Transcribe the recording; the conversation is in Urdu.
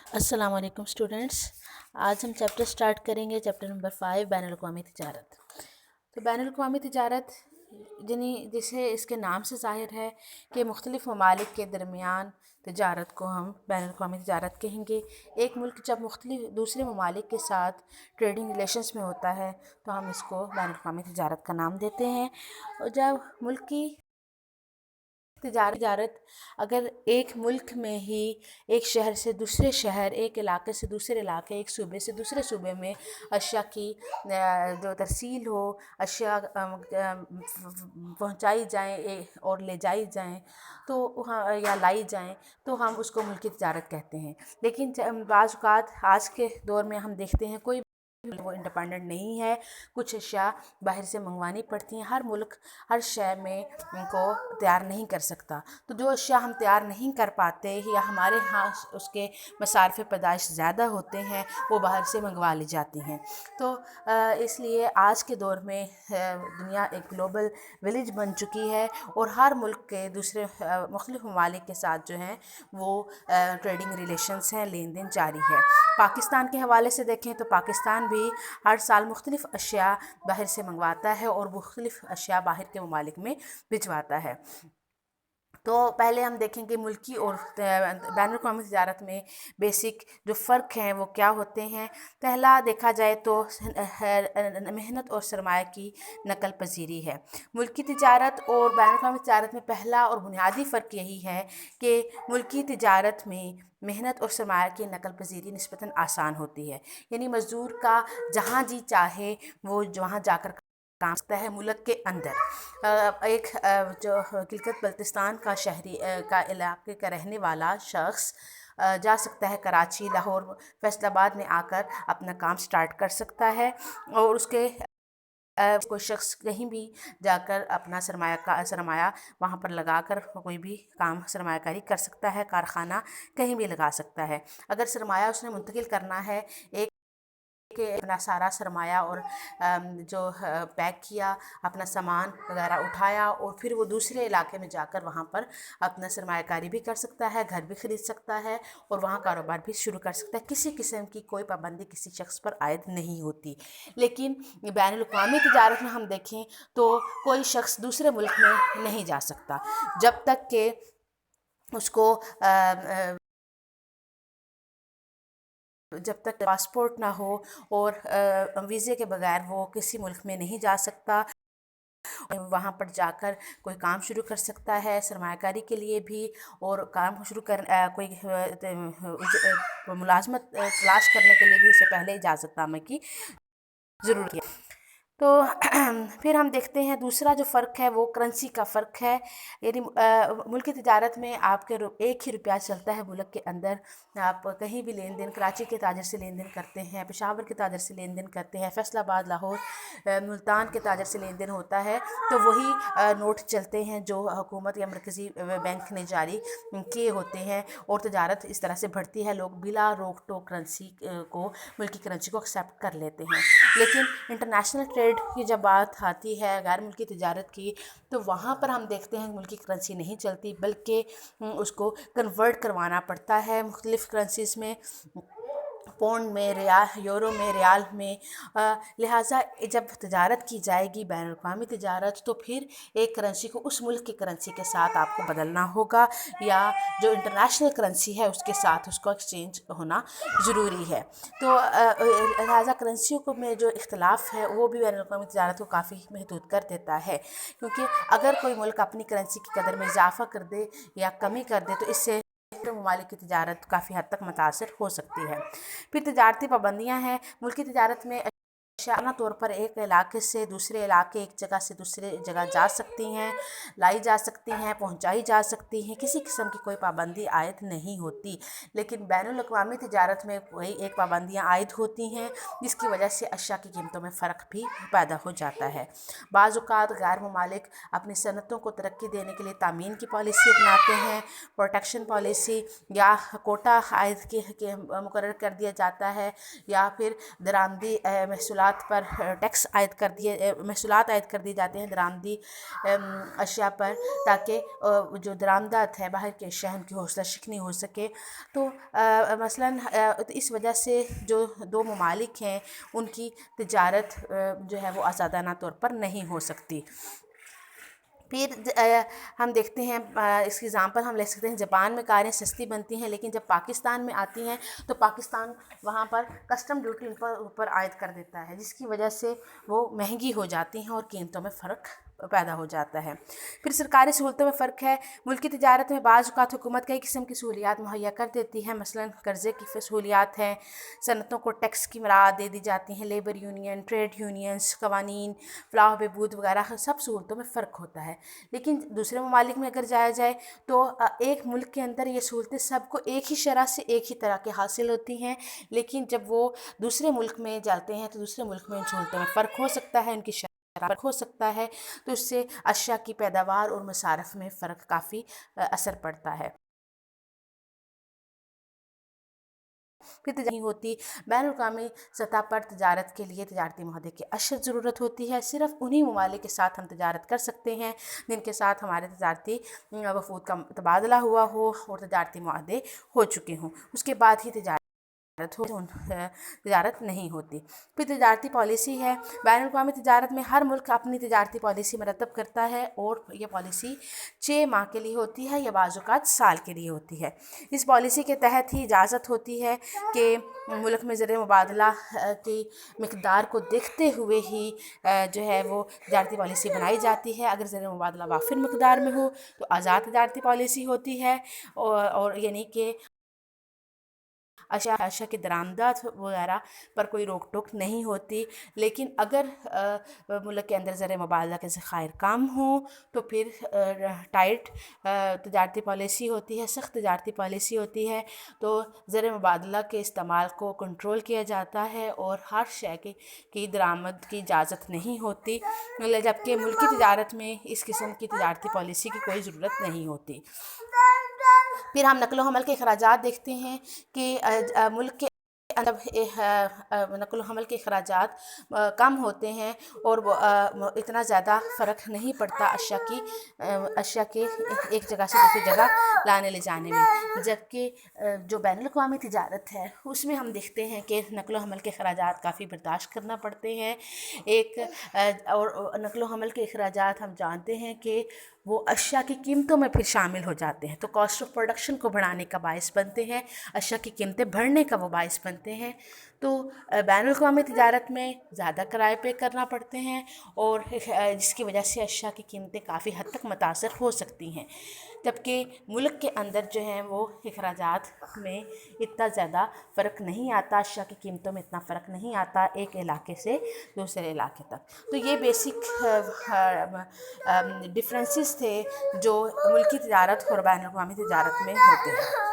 السلام علیکم اسٹوڈنٹس، آج ہم چیپٹر سٹارٹ کریں گے، چیپٹر نمبر 5 بین الاقوامی تجارت۔ تو بین الاقوامی تجارت یعنی جسے اس کے نام سے ظاہر ہے کہ مختلف ممالک کے درمیان تجارت کو ہم بین الاقوامی تجارت کہیں گے۔ ایک ملک جب مختلف دوسرے ممالک کے ساتھ ٹریڈنگ ریلیشنز میں ہوتا ہے تو ہم اس کو بین الاقوامی تجارت کا نام دیتے ہیں۔ اور جب ملک کی تجارت اگر ایک ملک میں ہی ایک شہر سے دوسرے شہر، ایک علاقے سے دوسرے علاقے، ایک صوبے سے دوسرے صوبے میں اشیاء کی جو ترسیل ہو، اشیاء پہنچائی جائیں اور لے جائی جائیں تو یا لائی جائیں تو ہم اس کو ملکی تجارت کہتے ہیں۔ لیکن بعض اوقات آج کے دور میں ہم دیکھتے ہیں کوئی وہ انڈیپینڈنٹ نہیں ہے، کچھ اشیاء باہر سے منگوانی پڑتی ہیں۔ ہر ملک ہر شے میں ان کو تیار نہیں کر سکتا، تو جو اشیاء ہم تیار نہیں کر پاتے یا ہمارے ہاں اس کے مصارف پیدائش زیادہ ہوتے ہیں وہ باہر سے منگوا لی جاتی ہیں۔ تو اس لیے آج کے دور میں دنیا ایک گلوبل ولیج بن چکی ہے اور ہر ملک کے دوسرے مختلف ممالک کے ساتھ جو ہیں وہ ٹریڈنگ ریلیشنز ہیں، لین دین جاری ہے۔ پاکستان کے حوالے سے دیکھیں تو پاکستان بھی ہر سال مختلف اشیاء باہر سے منگواتا ہے اور مختلف اشیاء باہر کے ممالک میں بھجواتا ہے۔ تو پہلے ہم دیکھیں کہ ملکی اور بین الاقوامی تجارت میں بیسک جو فرق ہیں وہ کیا ہوتے ہیں۔ پہلا دیکھا جائے تو محنت اور سرمایہ کی نقل پذیری ہے۔ ملکی تجارت اور بین الاقوامی تجارت میں پہلا اور بنیادی فرق یہی ہے کہ ملکی تجارت میں محنت اور سرمایہ کی نقل پذیری نسبتاً آسان ہوتی ہے، یعنی مزدور کا جہاں جی چاہے وہ وہاں جا کر کام کرتا ہے ملک کے اندر۔ ایک جو گلگت بلتستان کا شہری کا علاقے کا رہنے والا شخص جا سکتا ہے کراچی، لاہور، فیصل آباد میں آ کر اپنا کام سٹارٹ کر سکتا ہے اور اس کے کوئی شخص کہیں بھی جا کر اپنا سرمایہ وہاں پر لگا کر کوئی بھی کام سرمایہ کاری کر سکتا ہے، کارخانہ کہیں بھی لگا سکتا ہے۔ اگر سرمایہ اس نے منتقل کرنا ہے ایک کہ اپنا سارا سرمایہ اور جو پیک کیا، اپنا سامان وغیرہ اٹھایا اور پھر وہ دوسرے علاقے میں جا کر وہاں پر اپنا سرمایہ کاری بھی کر سکتا ہے، گھر بھی خرید سکتا ہے اور وہاں کاروبار بھی شروع کر سکتا ہے۔ کسی قسم کی کوئی پابندی کسی شخص پر عائد نہیں ہوتی۔ لیکن بین الاقوامی تجارت میں ہم دیکھیں تو کوئی شخص دوسرے ملک میں نہیں جا سکتا جب تک کہ اس کو جب تک پاسپورٹ نہ ہو اور ویزے کے بغیر وہ کسی ملک میں نہیں جا سکتا۔ وہاں پر جا کر کوئی کام شروع کر سکتا ہے سرمایہ کاری کے لیے بھی، اور کام شروع کوئی ملازمت تلاش کرنے کے لیے بھی اسے پہلے اجازت نامے کی ضرورت ہے۔ تو پھر ہم دیکھتے ہیں دوسرا جو فرق ہے وہ کرنسی کا فرق ہے، یعنی ملکی تجارت میں آپ کے ایک ہی روپیہ چلتا ہے ملک کے اندر۔ آپ کہیں بھی لین دین کراچی کے تاجر سے لین دین کرتے ہیں، پشاور کے تاجر سے لین دین کرتے ہیں، فیصل آباد، لاہور، ملتان کے تاجر سے لین دین ہوتا ہے تو وہی نوٹ چلتے ہیں جو حکومت یا مرکزی بینک نے جاری کیے ہوتے ہیں، اور تجارت اس طرح سے بڑھتی ہے، لوگ بلا روک ٹوک کرنسی کو ملکی کرنسی کو ایکسیپٹ کر لیتے ہیں۔ لیکن انٹرنیشنل ٹریڈ کی جب بات آتی ہے غیر ملکی تجارت کی تو وہاں پر ہم دیکھتے ہیں ملکی کرنسی نہیں چلتی، بلکہ اس کو کنورٹ کروانا پڑتا ہے مختلف کرنسیز میں، پونڈ میں، یورو میں، ریال میں۔ لہٰذا جب تجارت کی جائے گی بین الاقوامی تجارت تو پھر ایک کرنسی کو اس ملک کی کرنسی کے ساتھ آپ کو بدلنا ہوگا یا جو انٹرنیشنل کرنسی ہے اس کے ساتھ اس کو ایکسچینج ہونا ضروری ہے۔ تو لہٰذا کرنسیوں کو میں جو اختلاف ہے وہ بھی بین الاقوامی تجارت کو کافی محدود کر دیتا ہے، کیونکہ اگر کوئی ملک اپنی کرنسی کی قدر میں اضافہ کر دے یا کمی کر دے تو اس سے ممالک کی تجارت کافی حد تک متاثر ہو سکتی ہے۔ پھر تجارتی پابندیاں ہیں۔ ملکی تجارت میں شائانہ طور پر ایک علاقے سے دوسرے علاقے، ایک جگہ سے دوسرے جگہ جا سکتی ہیں، لائی جا سکتی ہیں، پہنچائی جا سکتی ہیں، کسی قسم کی کوئی پابندی عائد نہیں ہوتی۔ لیکن بین الاقوامی تجارت میں کوئی ایک پابندیاں عائد ہوتی ہیں جس کی وجہ سے اشیاء کی قیمتوں میں فرق بھی پیدا ہو جاتا ہے۔ بعض اوقات غیر ممالک اپنی صنعتوں کو ترقی دینے کے لیے تامین کی پالیسی اپناتے ہیں، پروٹیکشن پالیسی، یا کوٹا عائد کے مقرر کر دیا جاتا ہے، یا پھر درآمدی محصولات محصولات پر ٹیکس عائد کر دیے محصولات عائد کر دیے جاتے ہیں درآمدی اشیاء پر، تاکہ جو درآمدات ہے باہر کے اشیاء ان کی حوصلہ شکنی ہو سکے۔ تو مثلاً اس وجہ سے جو دو ممالک ہیں ان کی تجارت جو ہے وہ آزادانہ طور پر نہیں ہو سکتی۔ پھر ہم دیکھتے ہیں اس کی ایگزامپل ہم لے سکتے ہیں، جاپان میں کاریں سستی بنتی ہیں، لیکن جب پاکستان میں آتی ہیں تو پاکستان وہاں پر کسٹم ڈیوٹی ان پر اوپر عائد کر دیتا ہے، جس کی وجہ سے وہ مہنگی ہو جاتی ہیں اور قیمتوں میں فرق پیدا ہو جاتا ہے۔ پھر سرکاری سہولتوں میں فرق ہے۔ ملکی تجارت میں بعض اوقات حکومت کئی قسم کی سہولیات مہیا کر دیتی ہے، مثلاً قرضے کی سہولیات ہیں، صنعتوں کو ٹیکس کی مراعات دے دی جاتی ہیں، لیبر یونین، ٹریڈ یونینز، قوانین، فلاح و بہبود وغیرہ سب سہولتوں میں فرق ہوتا ہے۔ لیکن دوسرے ممالک میں اگر جایا جائے تو ایک ملک کے اندر یہ سہولتیں سب کو ایک ہی شرح سے ایک ہی طرح کے حاصل ہوتی ہیں، لیکن جب وہ دوسرے ملک میں جاتے ہیں تو دوسرے ملک میں ان سہولتوں میں فرق ہو سکتا ہے، ان کی شرح فرق ہو سکتا ہے، تو اس سے اشیاء کی پیداوار اور مصارف میں فرق کافی اثر پڑتا ہے۔ پھر تجارت نہیں ہوتی، بین الاقوامی سطح پر تجارت کے لیے تجارتی معاہدے کی اشد ضرورت ہوتی ہے۔ صرف انہی ممالک کے ساتھ ہم تجارت کر سکتے ہیں جن کے ساتھ ہمارے تجارتی وفود کا تبادلہ ہوا ہو اور تجارتی معاہدے ہو چکے ہوں، اس کے بعد ہی تجارت نہیں ہوتی۔ پھر تجارتی پالیسی ہے۔ بین الاقوامی تجارت میں ہر ملک اپنی تجارتی پالیسی مرتب کرتا ہے اور یہ پالیسی 6 ماہ کے لیے ہوتی ہے یا بعض اوقات سال کے لیے ہوتی ہے۔ اس پالیسی کے تحت ہی اجازت ہوتی ہے کہ ملک میں زر مبادلہ کی مقدار کو دیکھتے ہوئے ہی جو ہے وہ تجارتی پالیسی بنائی جاتی ہے۔ اگر زر مبادلہ وافر مقدار میں ہو تو آزاد تجارتی پالیسی ہوتی ہے، اور یعنی کہ اشیاء کی درآمدات وغیرہ پر کوئی روک ٹوک نہیں ہوتی۔ لیکن اگر ملک کے اندر زر مبادلہ کے ذخائر کم ہوں تو پھر ٹائٹ تجارتی پالیسی ہوتی ہے، سخت تجارتی پالیسی ہوتی ہے، تو زر مبادلہ کے استعمال کو کنٹرول کیا جاتا ہے اور ہر شے کی درآمد کی اجازت نہیں ہوتی، جبکہ ملکی تجارت میں اس قسم کی تجارتی پالیسی کی کوئی ضرورت نہیں ہوتی۔ پھر ہم نقل و حمل کے اخراجات دیکھتے ہیں کہ ملک کے نقل و حمل کے اخراجات کم ہوتے ہیں اور وہ اتنا زیادہ فرق نہیں پڑتا اشیاء کے ایک جگہ سے دوسری جگہ لانے لے جانے میں، جبکہ جو بین الاقوامی تجارت ہے اس میں ہم دیکھتے ہیں کہ نقل و حمل کے اخراجات کافی برداشت کرنا پڑتے ہیں۔ اور نقل و حمل کے اخراجات ہم جانتے ہیں کہ وہ اشیاء کی قیمتوں میں پھر شامل ہو جاتے ہیں، تو کاسٹ آف پروڈکشن کو بڑھانے کا باعث بنتے ہیں، اشیاء کی قیمتیں بڑھنے کا وہ باعث بنتے ہیں۔ تو بین الاقوامی تجارت میں زیادہ کرائے پے کرنا پڑتے ہیں اور جس کی وجہ سے اشیاء کی قیمتیں کافی حد تک متاثر ہو سکتی ہیں، جبکہ ملک کے اندر جو ہیں وہ اخراجات میں اتنا زیادہ فرق نہیں آتا، اشیاء کی قیمتوں میں اتنا فرق نہیں آتا ایک علاقے سے دوسرے علاقے تک۔ تو یہ بیسک ڈفرینسز تھے جو ملکی تجارت اور بین الاقوامی تجارت میں ہوتے ہیں۔